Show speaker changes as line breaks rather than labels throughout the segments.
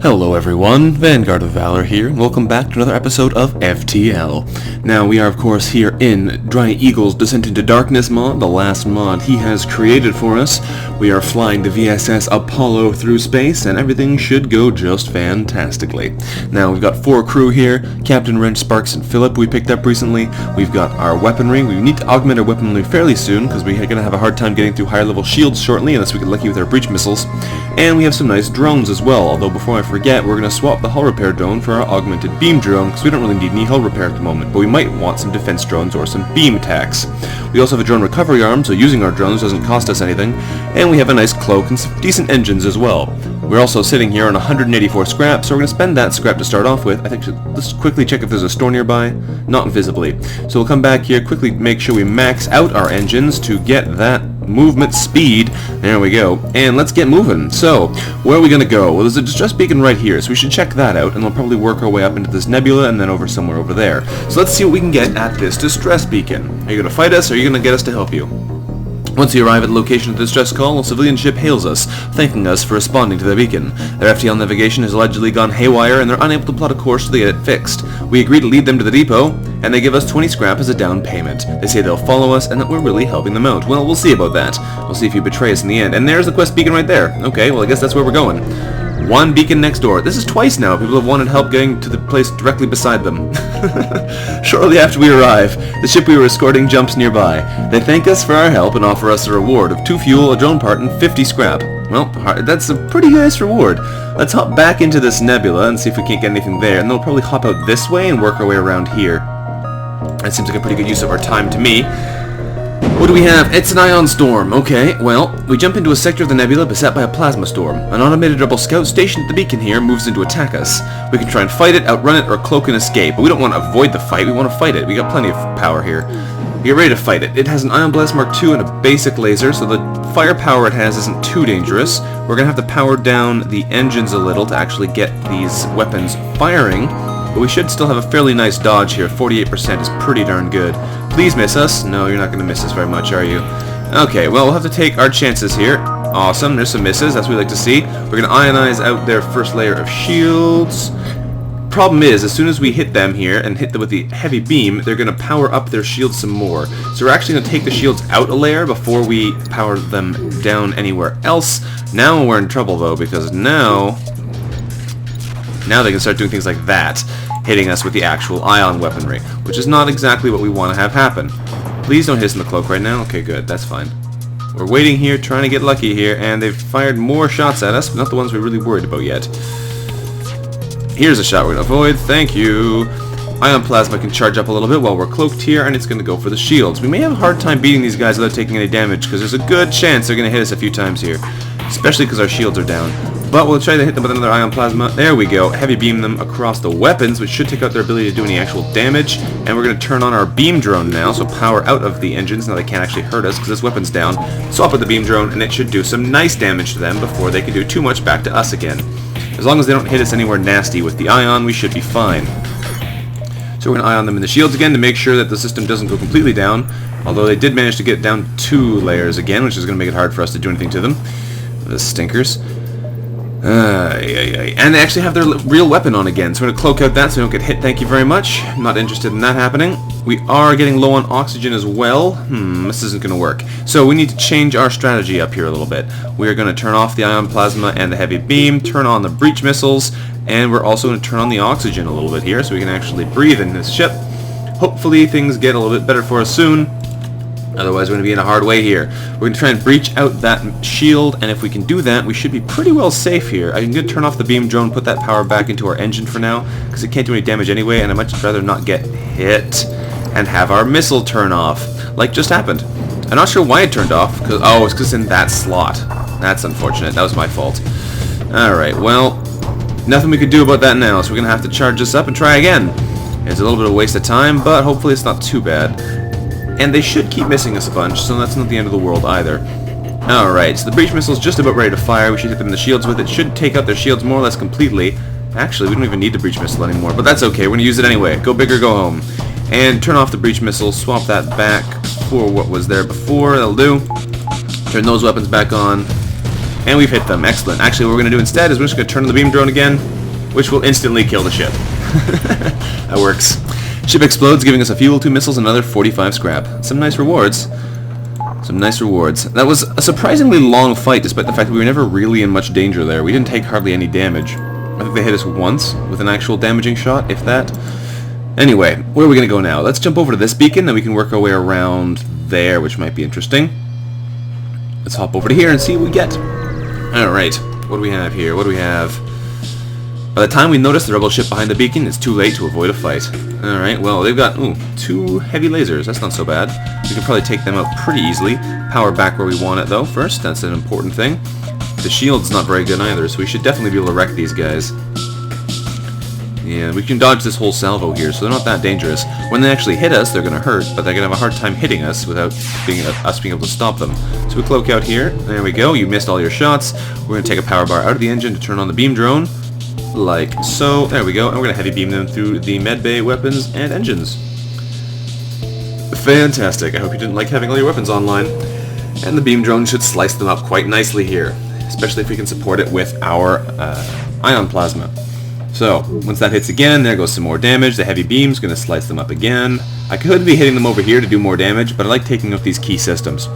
Hello everyone, Vanguard of Valor here, and welcome back to another episode of FTL. Now, we are of course here in DryEagle's Descent into Darkness mod, the last mod he has created for us. We are flying the VSS Apollo through space, and everything should go just fantastically. Now, we've got 4 crew here, Captain Wrench, Sparks, and Philip we picked up recently. We've got our weaponry. We need to augment our weaponry fairly soon, because we're going to have a hard time getting through higher level shields shortly, unless we get lucky with our breach missiles. And we have some nice drones as well, although before I forget, we're going to swap the hull repair drone for our augmented beam drone, because we don't really need any hull repair at the moment, but we might want some defense drones or some beam attacks. We also have a drone recovery arm, so using our drones doesn't cost us anything, and we have a nice cloak and some decent engines as well. We're also sitting here on 184 scrap, so we're going to spend that scrap to start off with. I think let's quickly check if there's a store nearby. Not visibly. So we'll come back here, quickly make sure we max out our engines to get that movement speed. There we go. And let's get moving. So, where are we going to go? Well, there's a distress beacon right here, so we should check that out, and we'll probably work our way up into this nebula and then over somewhere over there. So let's see what we can get at this distress beacon. Are you going to fight us, or are you going to get us to help you? Once you arrive at the location of the distress call, a civilian ship hails us, thanking us for responding to their beacon. Their FTL navigation has allegedly gone haywire, and they're unable to plot a course till they get it fixed. We agree to lead them to the depot, and they give us 20 scrap as a down payment. They say they'll follow us, and that we're really helping them out. Well, we'll see about that. We'll see if you betray us in the end. And there's the quest beacon right there. Okay, well, I guess that's where we're going. One beacon next door. This is twice now. People have wanted help getting to the place directly beside them. Shortly after we arrive, the ship we were escorting jumps nearby. They thank us for our help and offer us a reward of 2 fuel, a drone part, and 50 scrap. Well, that's a pretty nice reward. Let's hop back into this nebula and see if we can't get anything there, and then we'll probably hop out this way and work our way around here. That seems like a pretty good use of our time to me. What do we have? It's an ion storm. Okay, well, we jump into a sector of the nebula beset by a plasma storm. An automated rebel scout stationed at the beacon here moves in to attack us. We can try and fight it, outrun it, or cloak and escape, but we don't want to avoid the fight, we want to fight it. We got plenty of power here. Get ready to fight it. It has an Ion Blast Mark II and a basic laser, so the firepower it has isn't too dangerous. We're going to have to power down the engines a little to actually get these weapons firing, but we should still have a fairly nice dodge here. 48% is pretty darn good. Please miss us. No, you're not going to miss us very much, are you? Okay, well, we'll have to take our chances here. Awesome, there's some misses. That's what we like to see. We're going to ionize out their first layer of shields. Problem is, as soon as we hit them here and hit them with the heavy beam, they're going to power up their shields some more. So we're actually going to take the shields out a layer before we power them down anywhere else. Now we're in trouble, though, because now they can start doing things like that, hitting us with the actual ion weaponry, which is not exactly what we want to have happen. Please don't hit us in the cloak right now. Okay, good. That's fine. We're waiting here, trying to get lucky here, and they've fired more shots at us, but not the ones we're really worried about yet. Here's a shot we're going to avoid. Thank you. Ion plasma can charge up a little bit while we're cloaked here, and it's going to go for the shields. We may have a hard time beating these guys without taking any damage, because there's a good chance they're going to hit us a few times here, especially because our shields are down. But we'll try to hit them with another ion plasma. There we go. Heavy beam them across the weapons, which should take out their ability to do any actual damage. And we're going to turn on our beam drone now, so power out of the engines. Now they can't actually hurt us because this weapon's down. Swap with the beam drone, and it should do some nice damage to them before they can do too much back to us again. As long as they don't hit us anywhere nasty with the ion, we should be fine. So we're going to ion them in the shields again to make sure that the system doesn't go completely down. Although they did manage to get down 2 layers again, which is going to make it hard for us to do anything to them. The stinkers. And they actually have their real weapon on again, so we're going to cloak out that so we don't get hit. Thank you very much. I'm not interested in that happening. We are getting low on oxygen as well. This isn't going to work. So we need to change our strategy up here a little bit. We are going to turn off the ion plasma and the heavy beam, turn on the breach missiles, and we're also going to turn on the oxygen a little bit here so we can actually breathe in this ship. Hopefully things get a little bit better for us soon. Otherwise, we're going to be in a hard way here. We're going to try and breach out that shield, and if we can do that, we should be pretty well safe here. I'm going to turn off the beam drone, put that power back into our engine for now, because it can't do any damage anyway, and I'd much rather not get hit and have our missile turn off, like just happened. I'm not sure why it turned off, because it's because in that slot. That's unfortunate. That was my fault. Alright, well, nothing we could do about that now, so we're going to have to charge this up and try again. It's a little bit of a waste of time, but hopefully it's not too bad. And they should keep missing us a bunch, so that's not the end of the world either. Alright, so the breach missile's just about ready to fire. We should hit them in the shields with it. Should take out their shields more or less completely. Actually, we don't even need the breach missile anymore, but that's okay. We're going to use it anyway. Go big or go home. And turn off the breach missile, swap that back for what was there before. That'll do. Turn those weapons back on. And we've hit them. Excellent. Actually, what we're going to do instead is we're just going to turn on the beam drone again, which will instantly kill the ship. That works. Ship explodes, giving us a fuel, 2 missiles, and another 45 scrap. Some nice rewards. Some nice rewards. That was a surprisingly long fight, despite the fact that we were never really in much danger there. We didn't take hardly any damage. I think they hit us once with an actual damaging shot, if that. Anyway, where are we going to go now? Let's jump over to this beacon, then we can work our way around there, which might be interesting. Let's hop over to here and see what we get. Alright, what do we have here? What do we have? By the time we notice the rebel ship behind the beacon, it's too late to avoid a fight. Alright, well, they've got 2 heavy lasers. That's not so bad. We can probably take them out pretty easily. Power back where we want it, though, first. That's an important thing. The shield's not very good either, so we should definitely be able to wreck these guys. Yeah, we can dodge this whole salvo here, so they're not that dangerous. When they actually hit us, they're going to hurt, but they're going to have a hard time hitting us without us being able to stop them. So we cloak out here. There we go. You missed all your shots. We're going to take a power bar out of the engine to turn on the beam drone. Like so. There we go. And we're going to heavy beam them through the medbay weapons and engines. Fantastic. I hope you didn't like having all your weapons online. And the beam drone should slice them up quite nicely here, especially if we can support it with our ion plasma. So, once that hits again, there goes some more damage. The heavy beam's going to slice them up again. I could be hitting them over here to do more damage, but I like taking out these key systems.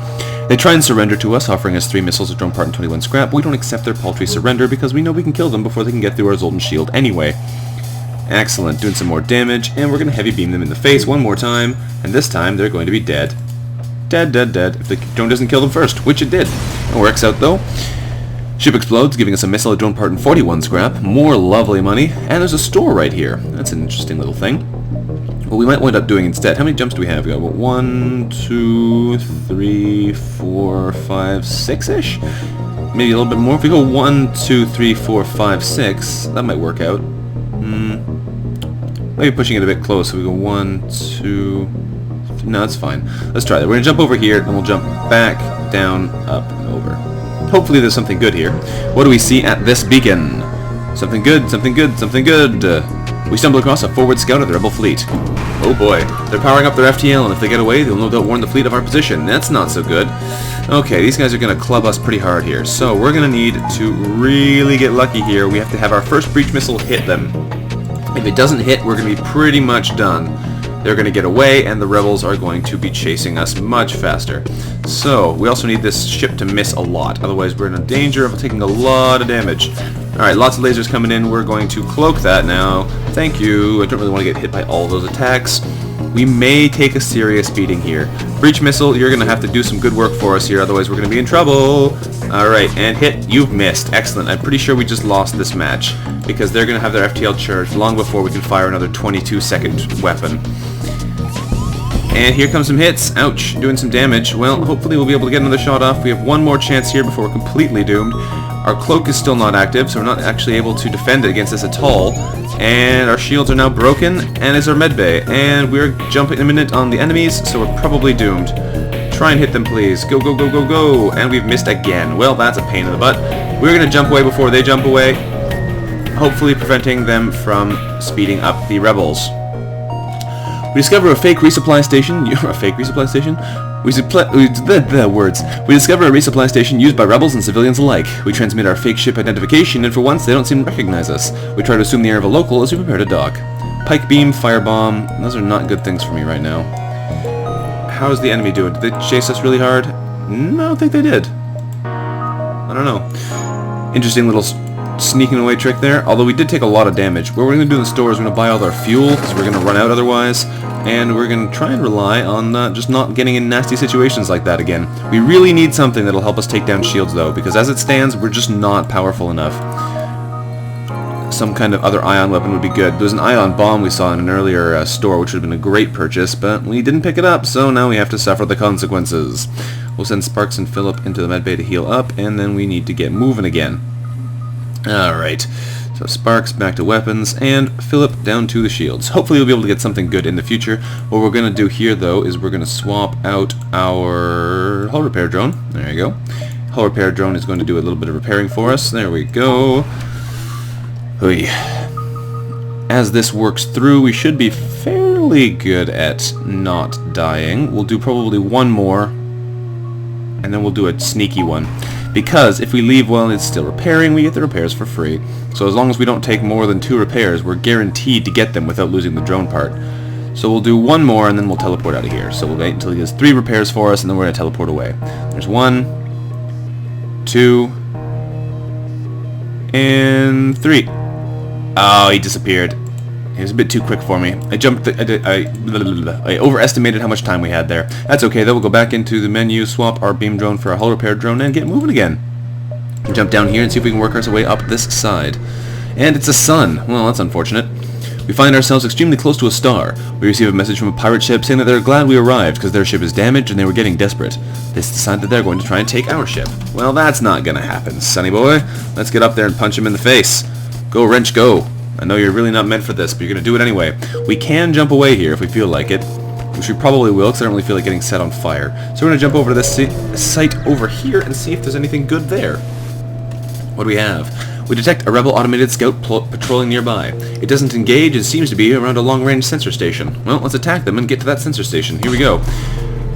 They try and surrender to us, offering us 3 missiles, a drone part, and 21 scrap, but we don't accept their paltry surrender because we know we can kill them before they can get through our Zoltan shield anyway. Excellent, doing some more damage, and we're going to heavy beam them in the face one more time, and this time they're going to be dead. Dead, dead, dead, if the drone doesn't kill them first, which it did. It works out though. Ship explodes, giving us a missile, a drone part, and 41 scrap. More lovely money. And there's a store right here. That's an interesting little thing. What we might wind up doing instead, how many jumps do we have? We got 1, 2, 3, 4, 5, 6-ish? Maybe a little bit more. If we go 1, 2, 3, 4, 5, 6, that might work out. Maybe pushing it a bit close. So we go 1, 2... No, that's fine. Let's try that. We're going to jump over here, and we'll jump back, down, up, and over. Hopefully there's something good here. What do we see at this beacon? Something good, something good, something good. We stumble across a forward scout of the rebel fleet. Oh boy. They're powering up their FTL, and if they get away, they'll no doubt warn the fleet of our position. That's not so good. Okay, these guys are going to club us pretty hard here. So we're going to need to really get lucky here. We have to have our first breach missile hit them. If it doesn't hit, we're going to be pretty much done. They're going to get away, and the rebels are going to be chasing us much faster. So, we also need this ship to miss a lot, otherwise we're in danger of taking a lot of damage. Alright, lots of lasers coming in. We're going to cloak that now. Thank you. I don't really want to get hit by all those attacks. We may take a serious beating here. Breach missile, you're going to have to do some good work for us here, otherwise we're going to be in trouble. Alright, and hit. You've missed. Excellent. I'm pretty sure we just lost this match, because they're going to have their FTL charged long before we can fire another 22-second weapon. And here comes some hits. Ouch, doing some damage. Well, hopefully we'll be able to get another shot off. We have one more chance here before we're completely doomed. Our cloak is still not active, so we're not actually able to defend it against this at all. And our shields are now broken, and is our medbay. And we're jumping imminent on the enemies, so we're probably doomed. Try and hit them, please. Go, go, go, go, go. And we've missed again. Well, that's a pain in the butt. We're going to jump away before they jump away, hopefully preventing them from speeding up the rebels. We discover a fake resupply station. You're a fake resupply station? We discover a resupply station used by rebels and civilians alike. We transmit our fake ship identification, and for once they don't seem to recognize us. We try to assume the air of a local as we prepare to dock. Pike beam, firebomb. Those are not good things for me right now. How's the enemy doing? Did they chase us really hard? No, I don't think they did. I don't know. Interesting little sneaking away trick there, although we did take a lot of damage. What we're going to do in the store is we're going to buy all our fuel, because we're going to run out otherwise, and we're going to try and rely on just not getting in nasty situations like that again. We really need something that'll help us take down shields, though, because as it stands, we're just not powerful enough. Some kind of other ion weapon would be good. There was an ion bomb we saw in an earlier store, which would have been a great purchase, but we didn't pick it up, so now we have to suffer the consequences. We'll send Sparks and Philip into the medbay to heal up, and then we need to get moving again. Alright, so Sparks back to weapons, and Philip down to the shields. Hopefully we'll be able to get something good in the future. What we're going to do here, though, is we're going to swap out our hull repair drone. There you go. Hull repair drone is going to do a little bit of repairing for us. There we go. Oy. As this works through, we should be fairly good at not dying. We'll do probably one more, and then we'll do a sneaky one. because if we leave while it's still repairing, we get the repairs for free. So as long as we don't take more than 2 repairs, we're guaranteed to get them without losing the drone part. So we'll do 1 more and then we'll teleport out of here. So we'll wait until he does 3 repairs for us and then we're going to teleport away. There's 1, 2, and 3. Oh, he disappeared. He was a bit too quick for me. I overestimated how much time we had there. That's okay though, we'll go back into the menu, swap our beam drone for a hull repair drone, and get moving again. We'll jump down here and see if we can work our way up this side. And it's a sun. Well, that's unfortunate. We find ourselves extremely close to a star. We receive a message from a pirate ship saying that they're glad we arrived because their ship is damaged and they were getting desperate. They decide that they're going to try and take our ship. Well, that's not gonna happen, sonny boy. Let's get up there and punch him in the face. Go, wrench, go. I know you're really not meant for this, but you're going to do it anyway. We can jump away here if we feel like it, which we probably will because I don't really feel like getting set on fire. So we're going to jump over to this site over here and see if there's anything good there. What do we have? We detect a rebel automated scout patrolling nearby. It doesn't engage and seems to be around a long-range sensor station. Well, let's attack them and get to that sensor station. Here we go.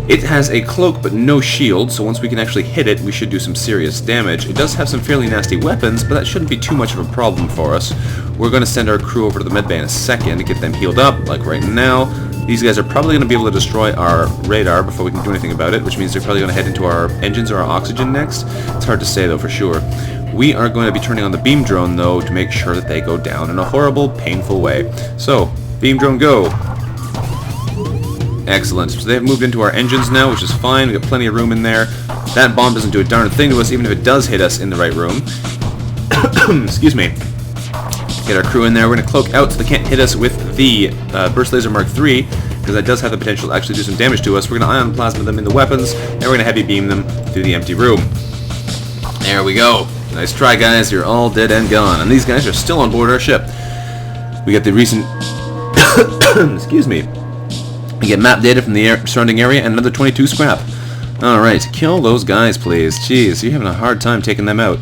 It has a cloak but no shield, so once we can actually hit it, we should do some serious damage. It does have some fairly nasty weapons, but that shouldn't be too much of a problem for us. We're going to send our crew over to the medbay in a second to get them healed up, like right now. These guys are probably going to be able to destroy our radar before we can do anything about it, which means they're probably going to head into our engines or our oxygen next. It's hard to say, though, for sure. We are going to be turning on the beam drone, though, to make sure that they go down in a horrible, painful way. So, beam drone, go! Excellent. So they've moved into our engines now, which is fine. We've got plenty of room in there. That bomb doesn't do a darn thing to us, even if it does hit us in the right room. Excuse me. Get our crew in there. We're going to cloak out so they can't hit us with the Burst Laser Mark III, because that does have the potential to actually do some damage to us. We're going to ion plasma them in the weapons, and we're going to heavy beam them through the empty room. There we go. Nice try, guys. You're all dead and gone. And these guys are still on board our ship. We got the recent... Excuse me. We get map data from the surrounding area and another 22 scrap. Alright, kill those guys, please. Jeez, you're having a hard time taking them out.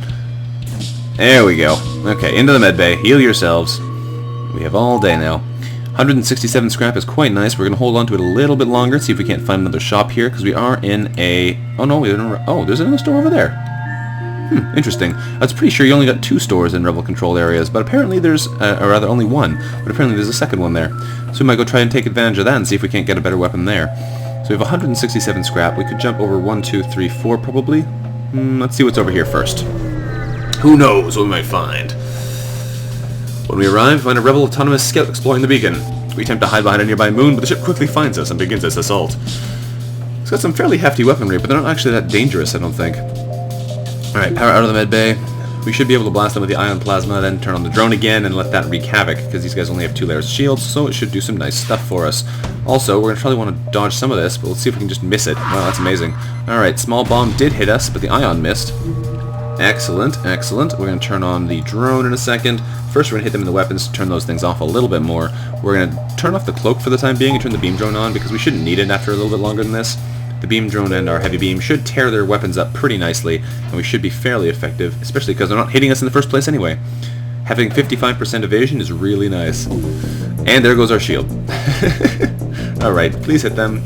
There we go. Okay, into the medbay. Heal yourselves. We have all day now. 167 scrap is quite nice. We're going to hold on to it a little bit longer, see if we can't find another shop here, because we are in a... Oh, no, there's another store over there. Interesting. I was pretty sure you only got 2 stores in rebel-controlled areas, but apparently there's, or rather only 1, but apparently there's a second one there. So we might go try and take advantage of that and see if we can't get a better weapon there. So we have 167 scrap. We could jump over 1, 2, 3, 4 probably. Let's see what's over here first. Who knows what we might find. When we arrive, we find a rebel autonomous scout exploring the beacon. We attempt to hide behind a nearby moon, but the ship quickly finds us and begins its assault. It's got some fairly hefty weaponry, but they're not actually that dangerous, I don't think. Alright, power out of the medbay. We should be able to blast them with the ion plasma, then turn on the drone again and let that wreak havoc, because these guys only have 2 layers of shields, so it should do some nice stuff for us. Also, we're going to probably want to dodge some of this, but let's see if we can just miss it. Wow, that's amazing. Alright, small bomb did hit us, but the ion missed. Excellent, excellent. We're going to turn on the drone in a second. First, we're going to hit them in the weapons to turn those things off a little bit more. We're going to turn off the cloak for the time being and turn the beam drone on, because we shouldn't need it after a little bit longer than this. The beam drone and our heavy beam should tear their weapons up pretty nicely, and we should be fairly effective, especially because they're not hitting us in the first place anyway. Having 55% evasion is really nice. And there goes our shield. Alright, please hit them.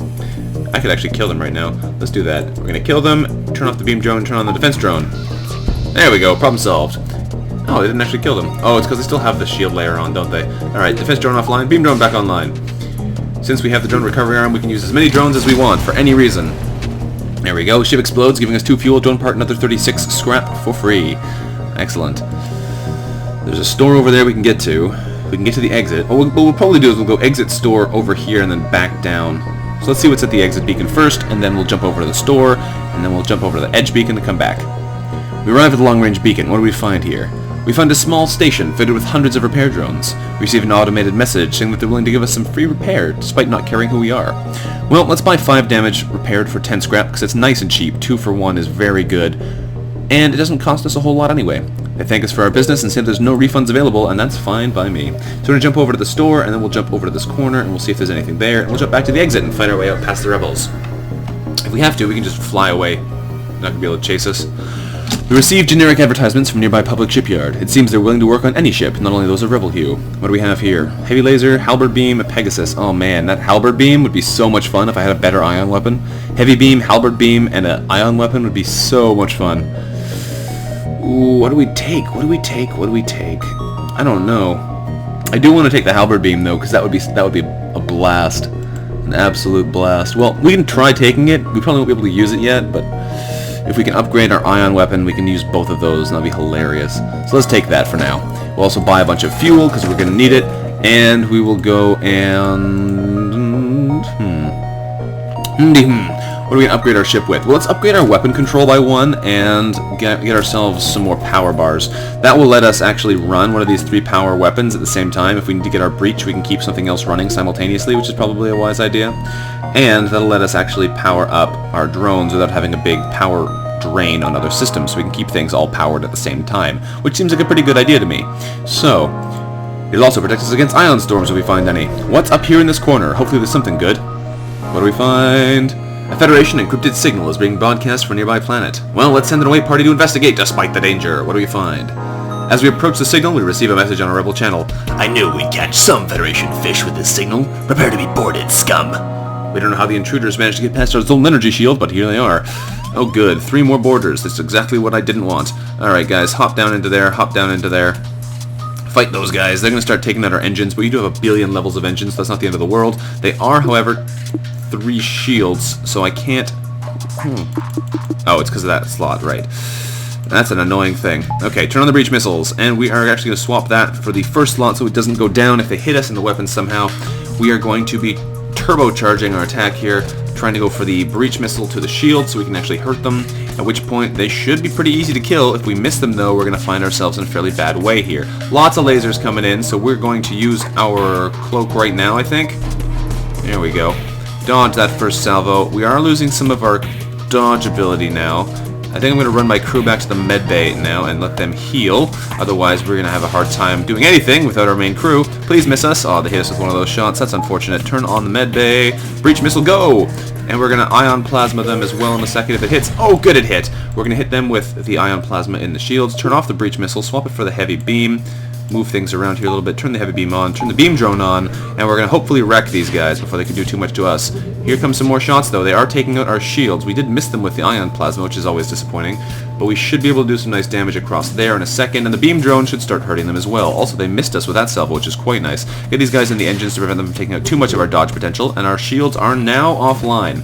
I could actually kill them right now. Let's do that. We're going to kill them, turn off the beam drone, turn on the defense drone. There we go, problem solved. Oh, they didn't actually kill them. Oh, it's because they still have the shield layer on, don't they? Alright, defense drone offline, beam drone back online. Since we have the drone recovery arm, we can use as many drones as we want, for any reason. There we go, ship explodes, giving us 2 fuel, drone part, another 36 scrap for free. Excellent. There's a store over there we can get to. We can get to the exit. What we'll probably do is we'll go exit store over here and then back down. So let's see what's at the exit beacon first, and then we'll jump over to the store, and then we'll jump over to the edge beacon to come back. We arrive at the long-range beacon. What do we find here? We find a small station fitted with hundreds of repair drones. We receive an automated message saying that they're willing to give us some free repair, despite not caring who we are. Well, let's buy 5 damage repaired for 10 scrap, because it's nice and cheap. 2 for 1 is very good. And it doesn't cost us a whole lot anyway. They thank us for our business and say there's no refunds available, and that's fine by me. So we're going to jump over to the store, and then we'll jump over to this corner, and we'll see if there's anything there, and we'll jump back to the exit and find our way out past the rebels. If we have to, we can just fly away. They're not going to be able to chase us. We receive generic advertisements from nearby public shipyard. It seems they're willing to work on any ship, not only those of Rebel Hue. What do we have here? Heavy laser, halberd beam, a Pegasus. Oh man, that halberd beam would be so much fun if I had a better ion weapon. Heavy beam, halberd beam, and an ion weapon would be so much fun. Ooh, what do we take? What do we take? What do we take? I don't know. I do want to take the halberd beam though, because that would be a blast, an absolute blast. Well, we can try taking it. We probably won't be able to use it yet, but if we can upgrade our ion weapon, we can use both of those, and that'll be hilarious. So let's take that for now. We'll also buy a bunch of fuel because we're going to need it, and we will go and what are we going to upgrade our ship with? Well, let's upgrade our weapon control by 1 and get ourselves some more power bars. That will let us actually run one of these 3 power weapons at the same time. If we need to get our breach, we can keep something else running simultaneously, which is probably a wise idea. And that'll let us actually power up our drones without having a big power drain on other systems, so we can keep things all powered at the same time, which seems like a pretty good idea to me. So, it'll also protect us against ion storms if we find any. What's up here in this corner? Hopefully there's something good. What do we find? A Federation encrypted signal is being broadcast from a nearby planet. Well, let's send an away party to investigate despite the danger. What do we find? As we approach the signal, we receive a message on our rebel channel.
I knew we'd catch some Federation fish with this signal. Prepare to be boarded, scum.
We don't know how the intruders managed to get past our Zoltan energy shield, but here they are. Oh good, 3 more boarders. That's exactly what I didn't want. Alright guys, hop down into there, hop down into there. Fight those guys. They're going to start taking out our engines, but you do have a billion levels of engines, so that's not the end of the world. They are, however, 3 shields, so I can't... Oh, it's because of that slot, right. That's an annoying thing. Okay, turn on the breach missiles, and we are actually going to swap that for the first slot so it doesn't go down if they hit us in the weapon somehow. We are going to be turbocharging our attack here, trying to go for the breach missile to the shield so we can actually hurt them, at which point they should be pretty easy to kill. If we miss them though, we're going to find ourselves in a fairly bad way here. Lots of lasers coming in, so we're going to use our cloak right now, I think. There we go. Dodge that first salvo. We are losing some of our dodge ability now. I think I'm going to run my crew back to the med bay now and let them heal. Otherwise, we're going to have a hard time doing anything without our main crew. Please miss us. Oh, they hit us with one of those shots. That's unfortunate. Turn on the med bay. Breach missile, go! And we're going to ion plasma them as well in a second if it hits. Oh, good, it hit. We're going to hit them with the ion plasma in the shields. Turn off the breach missile. Swap it for the heavy beam. Move things around here a little bit, turn the heavy beam on, turn the beam drone on, and we're going to hopefully wreck these guys before they can do too much to us. Here come some more shots though. They are taking out our shields. We did miss them with the ion plasma, which is always disappointing, but we should be able to do some nice damage across there in a second, and the beam drone should start hurting them as well. Also, they missed us with that salvo, which is quite nice. Get these guys in the engines to prevent them from taking out too much of our dodge potential, and our shields are now offline.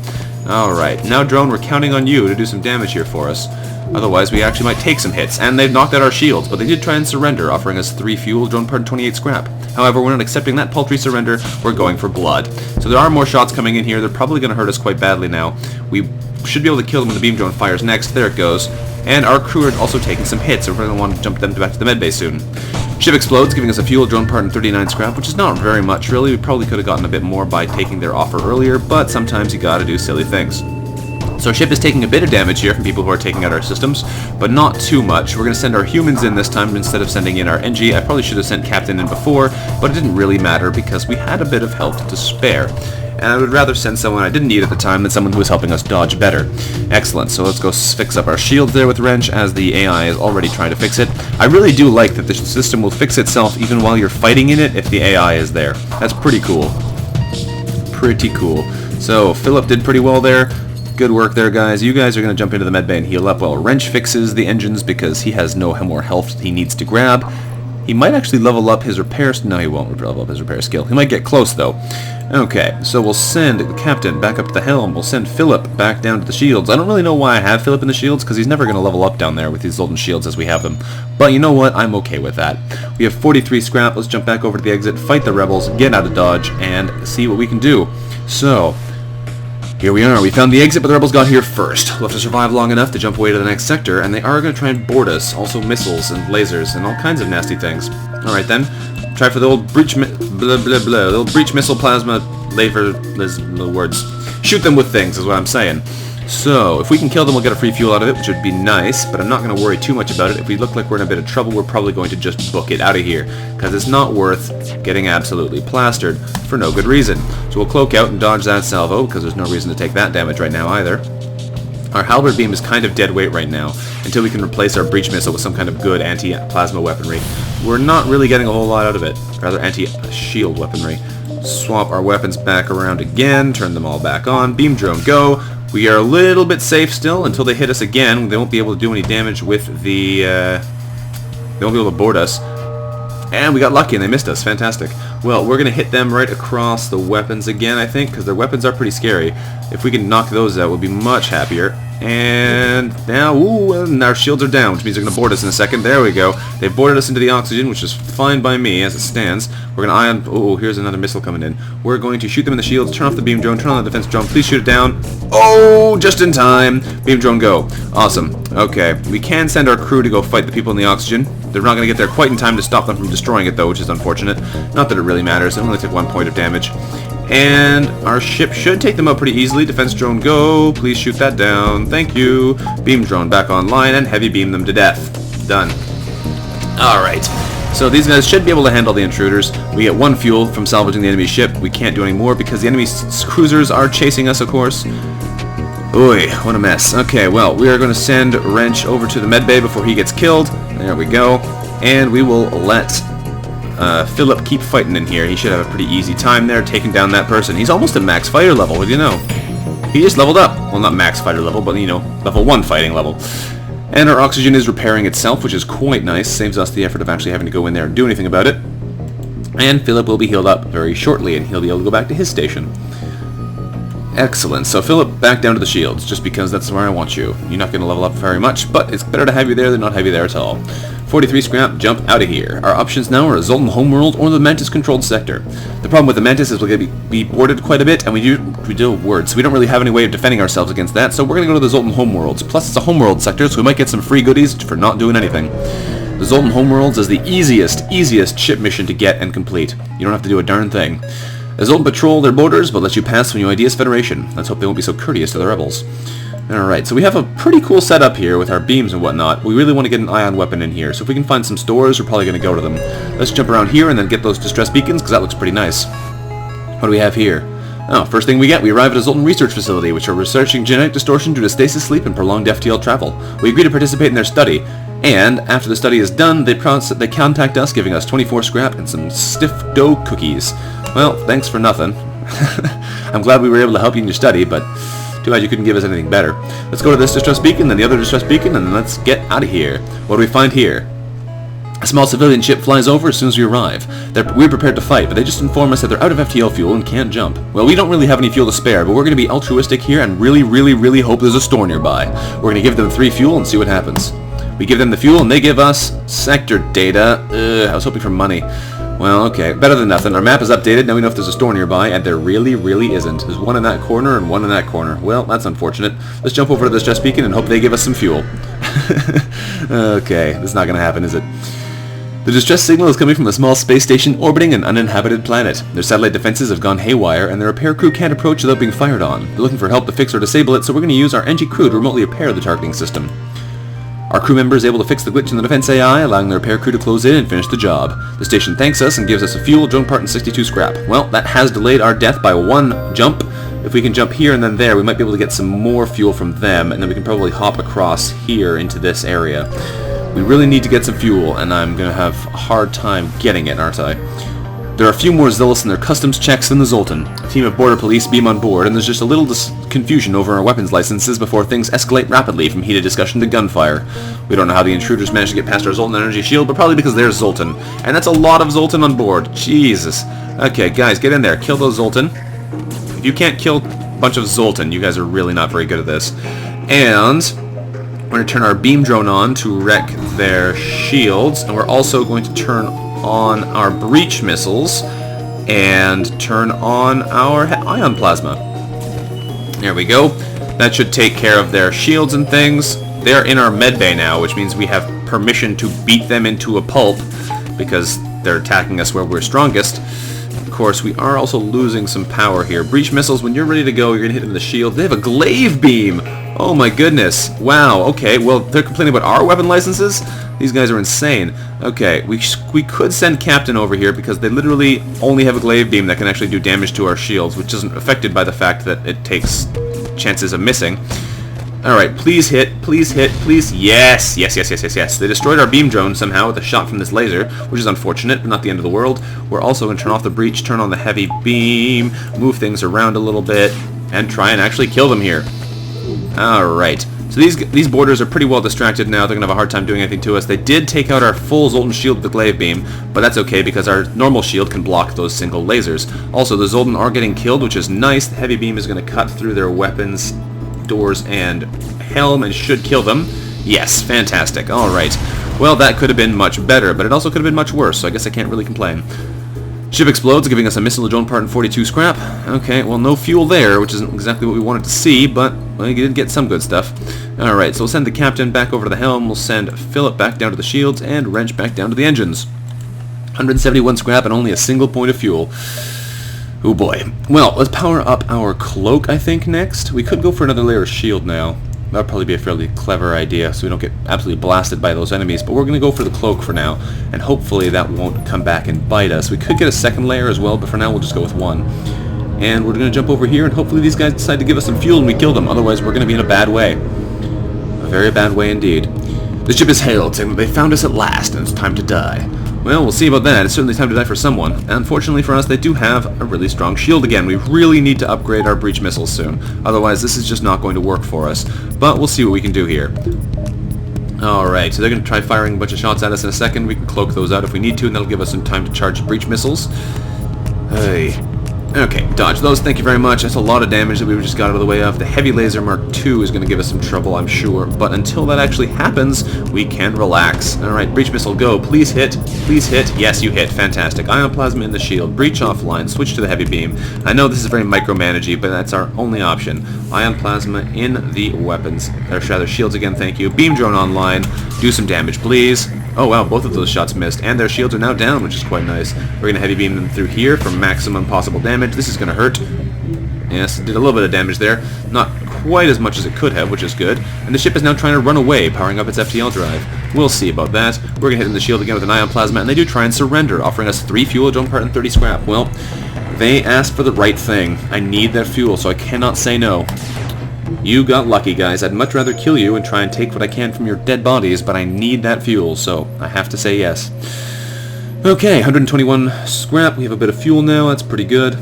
Alright, now drone, we're counting on you to do some damage here for us. Otherwise, we actually might take some hits, and they've knocked out our shields, but they did try and surrender, offering us 3 fuel, drone part, and 28 scrap. However, we're not accepting that paltry surrender, we're going for blood. So there are more shots coming in here, they're probably going to hurt us quite badly now. We should be able to kill them when the beam drone fires next, there it goes. And our crew are also taking some hits, so we're going to want to jump them back to the medbay soon. Ship explodes, giving us a fuel, drone part, and 39 scrap, which is not very much, really. We probably could have gotten a bit more by taking their offer earlier, but sometimes you gotta do silly things. So our ship is taking a bit of damage here from people who are taking out our systems, but not too much. We're going to send our humans in this time instead of sending in our NG. I probably should have sent Captain in before, but it didn't really matter because we had a bit of health to spare. And I would rather send someone I didn't need at the time than someone who was helping us dodge better. Excellent, so let's go fix up our shields there with Wrench as the AI is already trying to fix it. I really do like that the system will fix itself even while you're fighting in it if the AI is there. That's pretty cool. Pretty cool. So Philip did pretty well there. Good work there, guys. You guys are going to jump into the medbay and heal up while Wrench fixes the engines because he has no more health he needs to grab. He might actually level up his repair... No, he won't level up his repair skill. He might get close, though. Okay, so we'll send the captain back up to the helm. We'll send Philip back down to the shields. I don't really know why I have Philip in the shields, because he's never going to level up down there with these Zoltan shields as we have them. But you know what? I'm okay with that. We have 43 scrap. Let's jump back over to the exit, fight the rebels, get out of dodge, and see what we can do. So... here we are. We found the exit, but the rebels got here first. We'll have to survive long enough to jump away to the next sector, and they are going to try and board us. Also missiles and lasers and all kinds of nasty things. Alright then. Try for the old breach the old breach missile plasma laser words. Shoot them with things is what I'm saying. So, if we can kill them, we'll get a free fuel out of it, which would be nice, but I'm not going to worry too much about it. If we look like we're in a bit of trouble, we're probably going to just book it out of here, because it's not worth getting absolutely plastered for no good reason. So we'll cloak out and dodge that salvo, because there's no reason to take that damage right now either. Our halberd beam is kind of dead weight right now, until we can replace our breach missile with some kind of good anti-plasma weaponry. We're not really getting a whole lot out of it, rather anti-shield weaponry. Swap our weapons back around again, turn them all back on, beam drone go. We are a little bit safe still until they hit us again. They won't be able to do any damage with the... they won't be able to board us. And we got lucky and they missed us. Fantastic. Well, we're going to hit them right across the weapons again, I think, because their weapons are pretty scary. If we can knock those out, we'll be much happier. And now, ooh, and our shields are down, which means they're going to board us in a second. There we go. They boarded us into the oxygen, which is fine by me as it stands. We're going to ion... Oh, here's another missile coming in. We're going to shoot them in the shields, turn off the beam drone, turn on the defense drone. Please shoot it down. Oh, just in time. Beam drone, go. Awesome. Okay. We can send our crew to go fight the people in the oxygen. They're not going to get there quite in time to stop them from destroying it, though, which is unfortunate. Not that it really matters. It only took 1 point of damage. And our ship should take them out pretty easily. Defense drone, go. Please shoot that down. Thank you. Beam drone back online and heavy beam them to death. Done. Alright. So these guys should be able to handle the intruders. We get 1 fuel from salvaging the enemy ship. We can't do any more because the enemy cruisers are chasing us, of course. Oy, what a mess. Okay, well, we are going to send Wrench over to the medbay before he gets killed. There we go. And we will let Philip keep fighting in here. He should have a pretty easy time there taking down that person. He's almost at max fighter level, what do you know? He just leveled up. Well, not max fighter level, but, you know, level 1 fighting level. And our oxygen is repairing itself, which is quite nice. Saves us the effort of actually having to go in there and do anything about it. And Philip will be healed up very shortly, and he'll be able to go back to his station. Excellent. So Philip, back down to the shields, just because that's where I want you. You're not going to level up very much, but it's better to have you there than not have you there at all. 43 scrap, jump out of here. Our options now are a Zoltan homeworld or the Mantis-controlled sector. The problem with the Mantis is we're going to be boarded quite a bit, and we do words, so we don't really have any way of defending ourselves against that, so we're going to go to the Zoltan homeworlds. Plus, it's a homeworld sector, so we might get some free goodies for not doing anything. The Zoltan homeworlds is the easiest ship mission to get and complete. You don't have to do a darn thing. The Zoltan patrol their borders, but let you pass when you ID as Federation. Let's hope they won't be so courteous to the rebels. Alright, so we have a pretty cool setup here with our beams and whatnot. We really want to get an ion weapon in here, so if we can find some stores, we're probably going to go to them. Let's jump around here and then get those distress beacons, because that looks pretty nice. What do we have here? Oh, first thing we arrive at a Zoltan research facility, which are researching genetic distortion due to stasis sleep and prolonged FTL travel. We agree to participate in their study, and after the study is done, they contact us, giving us 24 scrap and some stiff dough cookies. Well, thanks for nothing. I'm glad we were able to help you in your study, but too bad you couldn't give us anything better. Let's go to this distress beacon, then the other distress beacon, and let's get out of here. What do we find here? A small civilian ship flies over as soon as we arrive. We're prepared to fight, but they just inform us that they're out of FTL fuel and can't jump. Well, we don't really have any fuel to spare, but we're going to be altruistic here and really hope there's a store nearby. We're going to give them 3 fuel and see what happens. We give them the fuel and they give us sector data. I was hoping for money. Well, okay, better than nothing. Our map is updated, now we know if there's a store nearby, and there really isn't. There's one in that corner and one in that corner. Well, that's unfortunate. Let's jump over to the distress beacon and hope they give us some fuel. Okay, this is not going to happen, is it? The distress signal is coming from a small space station orbiting an uninhabited planet. Their satellite defenses have gone haywire, and their repair crew can't approach without being fired on. They're looking for help to fix or disable it, so we're going to use our NG crew to remotely repair the targeting system. Our crew member is able to fix the glitch in the defense AI, allowing the repair crew to close in and finish the job. The station thanks us and gives us a fuel, drone part, and 62 scrap. Well, that has delayed our death by 1 jump. If we can jump here and then there, we might be able to get some more fuel from them, and then we can probably hop across here into this area. We really need to get some fuel, and I'm going to have a hard time getting it, aren't I? There are a few more zealous in their customs checks than the Zoltan. A team of border police beam on board, and there's just a little confusion over our weapons licenses before things escalate rapidly from heated discussion to gunfire. We don't know how the intruders managed to get past our Zoltan energy shield, but probably because they're Zoltan. And that's a lot of Zoltan on board. Jesus. Okay, guys, get in there. Kill those Zoltan. If you can't kill a bunch of Zoltan, you guys are really not very good at this. And we're going to turn our beam drone on to wreck their shields, and we're also going to turn on our breach missiles and turn on our ion plasma. There we go. That should take care of their shields and things. They're in our medbay now, which means we have permission to beat them into a pulp because they're attacking us where we're strongest. Of course, we are also losing some power here. Breach missiles, when you're ready to go, you're going to hit them in the shield. They have a glaive beam! Oh my goodness. Wow, okay, well, they're complaining about our weapon licenses? These guys are insane. Okay, we could send Captain over here because they literally only have a glaive beam that can actually do damage to our shields, which isn't affected by the fact that it takes chances of missing. Alright, please hit, please hit, please. Yes, yes. They destroyed our beam drone somehow with a shot from this laser, which is unfortunate, but not the end of the world. We're also going to turn off the breach, turn on the heavy beam, move things around a little bit, and try and actually kill them here. Alright. So these boarders are pretty well distracted now. They're going to have a hard time doing anything to us. They did take out our full Zoltan shield with the glaive beam, but that's okay because our normal shield can block those single lasers. Also, the Zoltan are getting killed, which is nice. The heavy beam is going to cut through their weapons, doors, and helm and should kill them. Yes, fantastic. Alright. Well, that could have been much better, but it also could have been much worse, so I guess I can't really complain. Ship explodes, giving us a missile to drone part and 42 scrap. Okay, well, no fuel there, which isn't exactly what we wanted to see, but we did get some good stuff. Alright, so we'll send the captain back over to the helm, we'll send Philip back down to the shields, and Wrench back down to the engines. 171 scrap and only a single point of fuel. Oh boy. Well, let's power up our cloak, I think, next. We could go for another layer of shield now. That would probably be a fairly clever idea, so we don't get absolutely blasted by those enemies, but we're going to go for the cloak for now, and hopefully that won't come back and bite us. We could get a second layer as well, but for now we'll just go with one. And we're going to jump over here, and hopefully these guys decide to give us some fuel and we kill them, otherwise we're going to be in a bad way. A very bad way indeed. The ship is hailed, saying that they found us at last, and it's time to die. Well, we'll see about that. It's certainly time to die for someone. Unfortunately for us, they do have a really strong shield again. We really need to upgrade our breach missiles soon. Otherwise, this is just not going to work for us. But we'll see what we can do here. Alright, so they're going to try firing a bunch of shots at us in a second. We can cloak those out if we need to, and that'll give us some time to charge breach missiles. Hey. Okay, dodge those, thank you very much. That's a lot of damage that we just got out of the way of. The heavy laser Mark II is going to give us some trouble, I'm sure. But until that actually happens, we can relax. Alright, breach missile, go. Please hit. Please hit. Yes, you hit. Fantastic. Ion plasma in the shield. Breach offline. Switch to the heavy beam. I know this is very micromanagey, but that's our only option. Ion plasma in the weapons. Or rather, shields again, thank you. Beam drone online. Do some damage, please. Oh wow, both of those shots missed, and their shields are now down, which is quite nice. We're going to heavy beam them through here for maximum possible damage. This is going to hurt. Yes, it did a little bit of damage there. Not quite as much as it could have, which is good. And the ship is now trying to run away, powering up its FTL drive. We'll see about that. We're going to hit in the shield again with an ion plasma, and they do try and surrender, offering us 3 fuel, drone part, and 30 scrap. Well, they asked for the right thing. I need that fuel, so I cannot say no. You got lucky, guys. I'd much rather kill you and try and take what I can from your dead bodies, but I need that fuel, so I have to say yes. Okay, 121 scrap. We have a bit of fuel now. That's pretty good.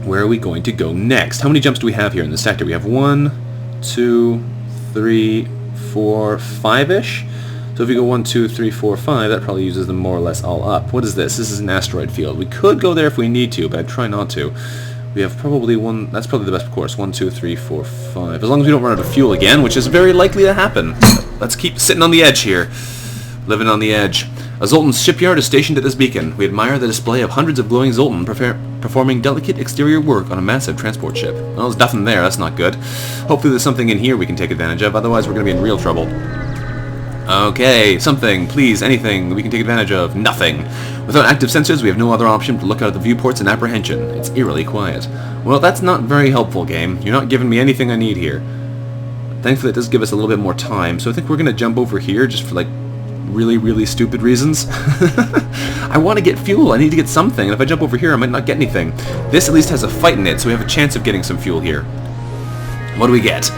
Where are we going to go next? How many jumps do we have here in this sector? We have 1, 2, 3, 4, 5-ish. So if you go 1, 2, 3, 4, 5, that probably uses them more or less all up. What is this? This is an asteroid field. We could go there if we need to, but I'd try not to. We have probably one, that's probably the best course, 1, 2, 3, 4, 5. As long as we don't run out of fuel again, which is very likely to happen. Let's keep sitting on the edge here. Living on the edge. A Zoltan's shipyard is stationed at this beacon. We admire the display of hundreds of glowing Zoltan performing delicate exterior work on a massive transport ship. Well, there's nothing there, that's not good. Hopefully there's something in here we can take advantage of, otherwise we're going to be in real trouble. Okay, something, please, anything we can take advantage of. Nothing. Without active sensors, we have no other option but to look out at the viewports in apprehension. It's eerily quiet. Well, that's not very helpful, game. You're not giving me anything I need here. Thankfully, it does give us a little bit more time, so I think we're going to jump over here just for, like, really, really stupid reasons. I want to get fuel. I need to get something, and if I jump over here, I might not get anything. This at least has a fight in it, so we have a chance of getting some fuel here. What do we get?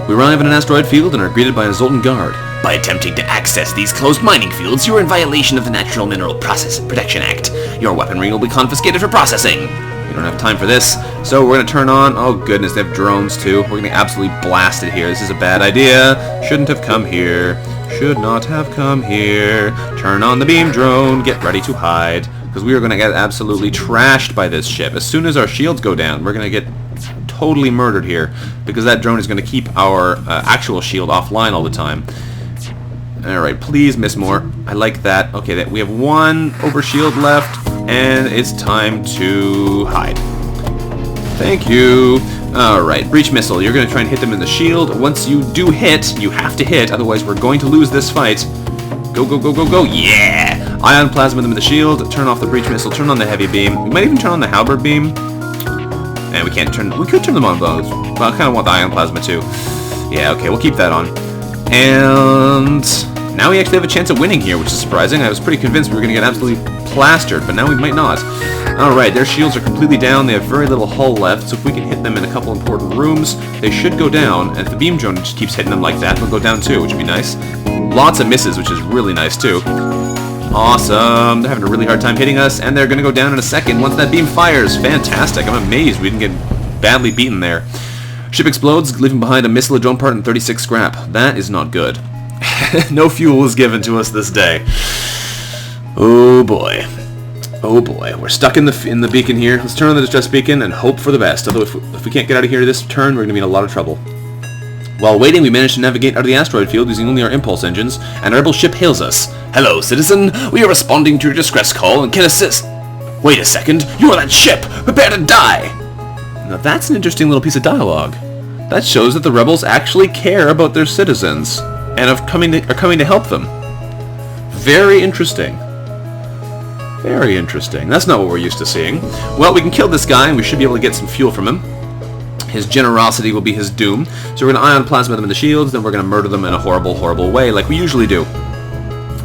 We arrive at an asteroid field and are greeted by a Zoltan guard.
By attempting to access these closed mining fields, you are in violation of the Natural Mineral Process Protection Act. Your weaponry will be confiscated for processing.
We don't have time for this, so we're going to turn on... Oh goodness, they have drones too. We're going to get absolutely blasted here. This is a bad idea. Shouldn't have come here. Should not have come here. Turn on the beam drone. Get ready to hide. Because we are going to get absolutely trashed by this ship. As soon as our shields go down, we're going to get totally murdered here. Because that drone is going to keep our actual shield offline all the time. Alright, please miss more. I like that. Okay, we have one overshield left, and it's time to hide. Thank you. Alright, breach missile. You're going to try and hit them in the shield. Once you do hit, you have to hit, otherwise we're going to lose this fight. Go, go, go, go, go. Yeah! Ion plasma them in the shield. Turn off the breach missile. Turn on the heavy beam. We might even turn on the halberd beam. And we can't turn... We could turn them on those. But I kind of want the ion plasma too. Yeah, okay, we'll keep that on. And now we actually have a chance at winning here, which is surprising. I was pretty convinced we were going to get absolutely plastered, but now we might not. Alright, their shields are completely down. They have very little hull left, so if we can hit them in a couple important rooms, they should go down. And if the beam drone just keeps hitting them like that, they'll go down too, which would be nice. Lots of misses, which is really nice too. Awesome. They're having a really hard time hitting us, and they're going to go down in a second once that beam fires. Fantastic. I'm amazed we didn't get badly beaten there. Ship explodes, leaving behind a missile, a drone part, and 36 scrap. That is not good. No fuel was given to us this day. Oh boy. Oh boy. We're stuck in the beacon here. Let's turn on the distress beacon and hope for the best. Although if we can't get out of here this turn, we're going to be in a lot of trouble. While waiting, we managed to navigate out of the asteroid field using only our impulse engines, and our rebel ship hails us.
Hello, citizen. We are responding to your distress call and can assist. Wait a second. You are that ship. Prepare to die.
Now that's an interesting little piece of dialogue. That shows that the rebels actually care about their citizens and are coming to help them. Very interesting. Very interesting. That's not what we're used to seeing. Well, we can kill this guy and we should be able to get some fuel from him. His generosity will be his doom. So we're going to ion plasma them in the shields, then we're going to murder them in a horrible, horrible way like we usually do.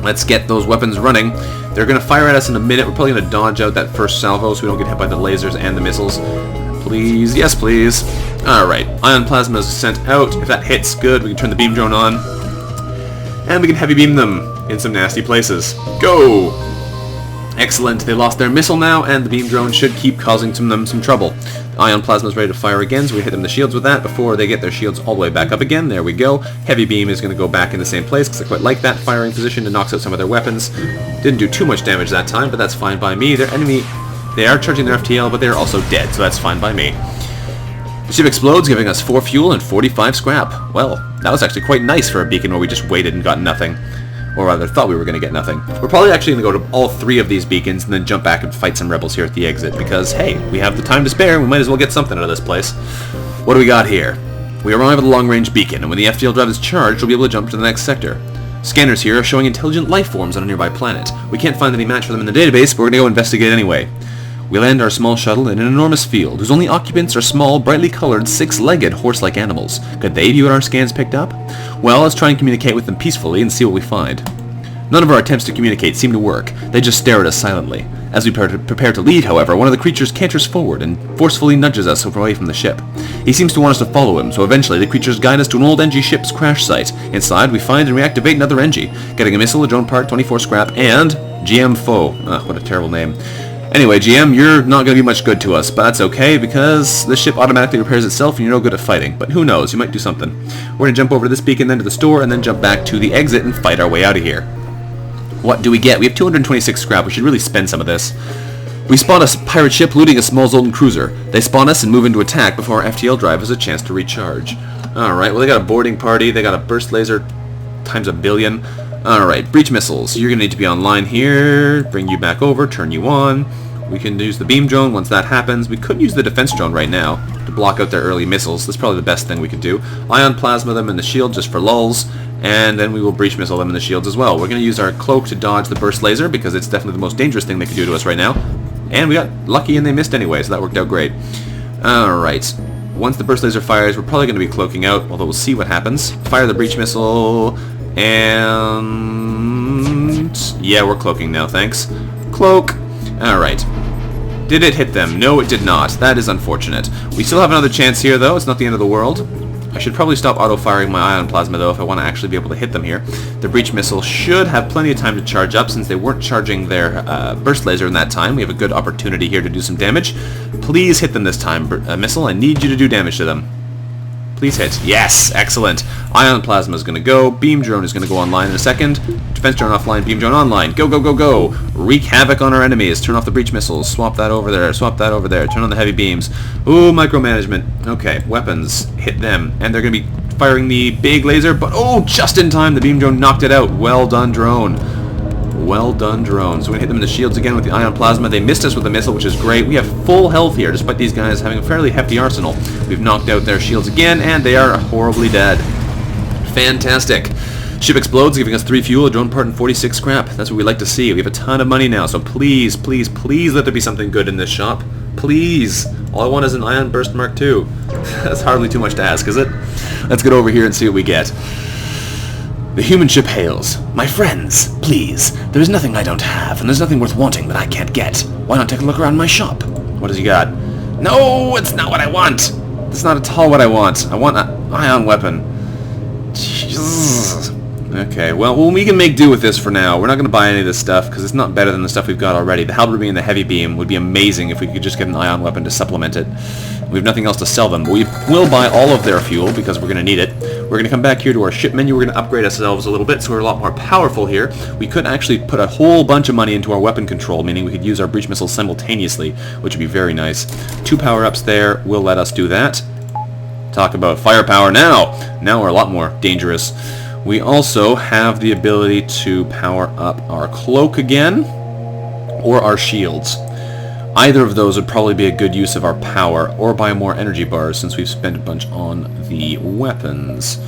Let's get those weapons running. They're going to fire at us in a minute. We're probably going to dodge out that first salvo so we don't get hit by the lasers and the missiles. Please. Yes, please. Alright. Ion plasma is sent out. If that hits, good. We can turn the beam drone on. And we can heavy beam them in some nasty places. Go! Excellent. They lost their missile now, and the beam drone should keep causing them some trouble. Ion plasma is ready to fire again, so we hit them in the shields with that before they get their shields all the way back up again. There we go. Heavy beam is going to go back in the same place, because I quite like that firing position. It knocks out some of their weapons. Didn't do too much damage that time, but that's fine by me. Their enemy, they are charging their FTL, but they're also dead, so that's fine by me. The ship explodes, giving us 4 fuel and 45 scrap. Well, that was actually quite nice for a beacon where we just waited and got nothing. Or rather, thought we were going to get nothing. We're probably actually going to go to all 3 of these beacons and then jump back and fight some rebels here at the exit, because, hey, we have the time to spare, we might as well get something out of this place. What do we got here? We arrive at a long-range beacon, and when the FTL drive is charged, we'll be able to jump to the next sector. Scanners here are showing intelligent life forms on a nearby planet. We can't find any match for them in the database, but we're going to go investigate anyway. We land our small shuttle in an enormous field, whose only occupants are small, brightly colored, 6-legged, horse-like animals. Could they be what our scans picked up? Well, let's try and communicate with them peacefully and see what we find. None of our attempts to communicate seem to work. They just stare at us silently. As we prepare to leave, however, one of the creatures canters forward and forcefully nudges us away from the ship. He seems to want us to follow him, so eventually the creatures guide us to an old NG ship's crash site. Inside, we find and reactivate another NG, getting a missile, a drone part, 24 scrap, and GM Foe. What a terrible name. Anyway, GM, you're not going to be much good to us, but that's okay, because the ship automatically repairs itself and you're no good at fighting. But who knows, you might do something. We're going to jump over to this beacon, then to the store, and then jump back to the exit and fight our way out of here. What do we get? We have 226 scrap. We should really spend some of this. We spot a pirate ship looting a small Zoltan cruiser. They spawn us and move into attack before our FTL drive has a chance to recharge. Alright, well they got a boarding party. They got a burst laser times 1,000,000,000. Alright, breach missiles. You're going to need to be online here. Bring you back over. Turn you on. We can use the beam drone once that happens. We could use the defense drone right now to block out their early missiles. That's probably the best thing we could do. Ion plasma them in the shield just for lulz. And then we will breach missile them in the shields as well. We're going to use our cloak to dodge the burst laser because it's definitely the most dangerous thing they could do to us right now. And we got lucky and they missed anyway, so that worked out great. Alright. Once the burst laser fires, we're probably going to be cloaking out, although we'll see what happens. Fire the breach missile, and... yeah, we're cloaking now, thanks. Cloak. Alright. Did it hit them? No, it did not. That is unfortunate. We still have another chance here, though. It's not the end of the world. I should probably stop auto-firing my ion plasma, though, if I want to actually be able to hit them here. The breach missile should have plenty of time to charge up, since they weren't charging their burst laser in that time. We have a good opportunity here to do some damage. Please hit them this time, missile. I need you to do damage to them. Please hit. Yes! Excellent. Ion plasma is going to go. Beam drone is going to go online in a second. Defense drone offline. Beam drone online. Go, go, go, go! Wreak havoc on our enemies. Turn off the breach missiles. Swap that over there. Swap that over there. Turn on the heavy beams. Ooh, micromanagement. Okay, weapons. Hit them. And they're going to be firing the big laser, but oh, just in time. The beam drone knocked it out. Well done, drone. Well done, drone. So we're going to hit them in the shields again with the ion plasma. They missed us with the missile, which is great. We have full health here, despite these guys having a fairly hefty arsenal. We've knocked out their shields again, and they are horribly dead. Fantastic. Ship explodes, giving us 3 fuel, a drone part, and 46 scrap. That's what we like to see. We have a ton of money now, so please, please, please let there be something good in this shop. Please. All I want is an ion burst Mark II. That's hardly too much to ask, is it? Let's get over here and see what we get. The human ship hails. My friends, please. There is nothing I don't have, and there's nothing worth wanting that I can't get. Why not take a look around my shop? What has he got? No, it's not what I want. That's not at all what I want. I want an ion weapon. Jesus. Okay, well, we can make do with this for now. We're not going to buy any of this stuff, because it's not better than the stuff we've got already. The halberd beam and the heavy beam would be amazing if we could just get an ion weapon to supplement it. We have nothing else to sell them, but we will buy all of their fuel, because we're going to need it. We're going to come back here to our ship menu. We're going to upgrade ourselves a little bit, so we're a lot more powerful here. We could actually put a whole bunch of money into our weapon control, meaning we could use our breach missiles simultaneously, which would be very nice. 2 power-ups there will let us do that. Talk about firepower now! Now we're a lot more dangerous. We also have the ability to power up our cloak again, or our shields. Either of those would probably be a good use of our power, or buy more energy bars since we've spent a bunch on the weapons.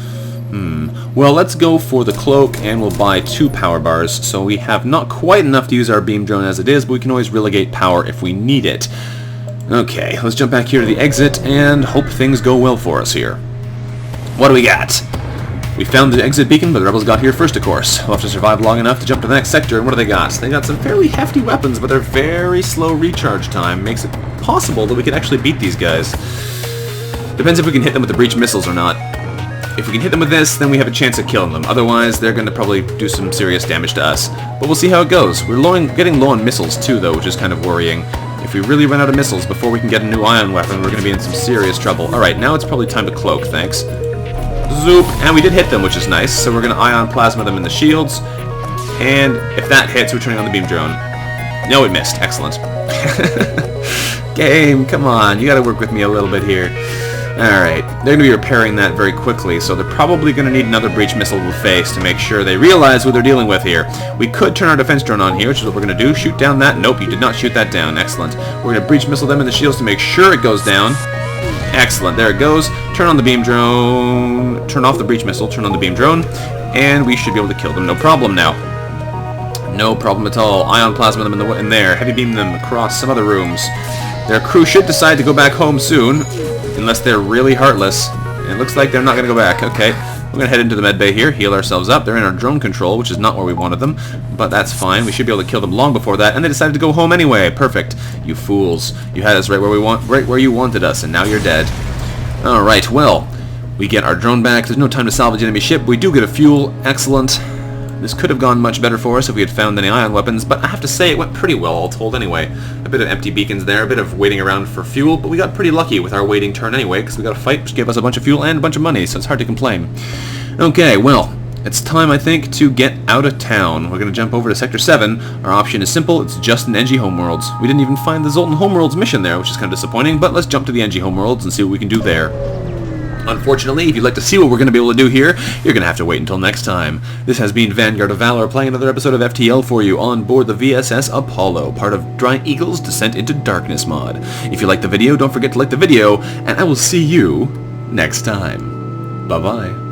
Well, let's go for the cloak, and we'll buy 2 power bars, so we have not quite enough to use our beam drone as it is, but we can always relegate power if we need it. Okay, let's jump back here to the exit, and hope things go well for us here. What do we got? We found the exit beacon, but the rebels got here first, of course. We'll have to survive long enough to jump to the next sector, and what do they got? They got some fairly hefty weapons, but they're very slow recharge time. Makes it possible that we could actually beat these guys. Depends if we can hit them with the breach missiles or not. If we can hit them with this, then we have a chance of killing them. Otherwise, they're going to probably do some serious damage to us. But we'll see how it goes. We're getting low on missiles, too, though, which is kind of worrying. If we really run out of missiles before we can get a new ion weapon, we're going to be in some serious trouble. Alright, now it's probably time to cloak, thanks. Zoop! And we did hit them, which is nice, so we're going to ion plasma them in the shields. And if that hits, we're turning on the beam drone. No, it missed. Excellent. Game, come on, you gotta work with me a little bit here. Alright, they're going to be repairing that very quickly, so they're probably going to need another breach missile to face to make sure they realize what they're dealing with here. We could turn our defense drone on here, which is what we're going to do. Shoot down that. Nope, you did not shoot that down. Excellent. We're going to breach missile them in the shields to make sure it goes down. Excellent, there it goes. Turn on the beam drone, turn off the breach missile, turn on the beam drone, and we should be able to kill them. No problem now. No problem at all. Ion plasma them in there, heavy beam them across some other rooms. Their crew should decide to go back home soon, unless they're really heartless. And it looks like they're not going to go back. Okay, we're going to head into the med bay here, heal ourselves up. They're in our drone control, which is not where we wanted them, but that's fine. We should be able to kill them long before that, and they decided to go home anyway. Perfect. You fools. You had us right where you wanted us, and now you're dead. Alright, well, we get our drone back. There's no time to salvage enemy ship. We do get a fuel. Excellent. This could have gone much better for us if we had found any ion weapons, but I have to say it went pretty well, all told anyway. A bit of empty beacons there, a bit of waiting around for fuel, but we got pretty lucky with our waiting turn anyway, because we got a fight which gave us a bunch of fuel and a bunch of money, so it's hard to complain. Okay, well, it's time, I think, to get out of town. We're going to jump over to Sector 7. Our option is simple, it's just an NG Homeworlds. We didn't even find the Zoltan Homeworlds mission there, which is kind of disappointing, but let's jump to the NG Homeworlds and see what we can do there. Unfortunately, if you'd like to see what we're going to be able to do here, you're going to have to wait until next time. This has been Vanguard of Valor playing another episode of FTL for you on board the VSS Apollo, part of DryEagle's Descent into Darkness mod. If you liked the video, don't forget to like the video, and I will see you next time. Bye-bye.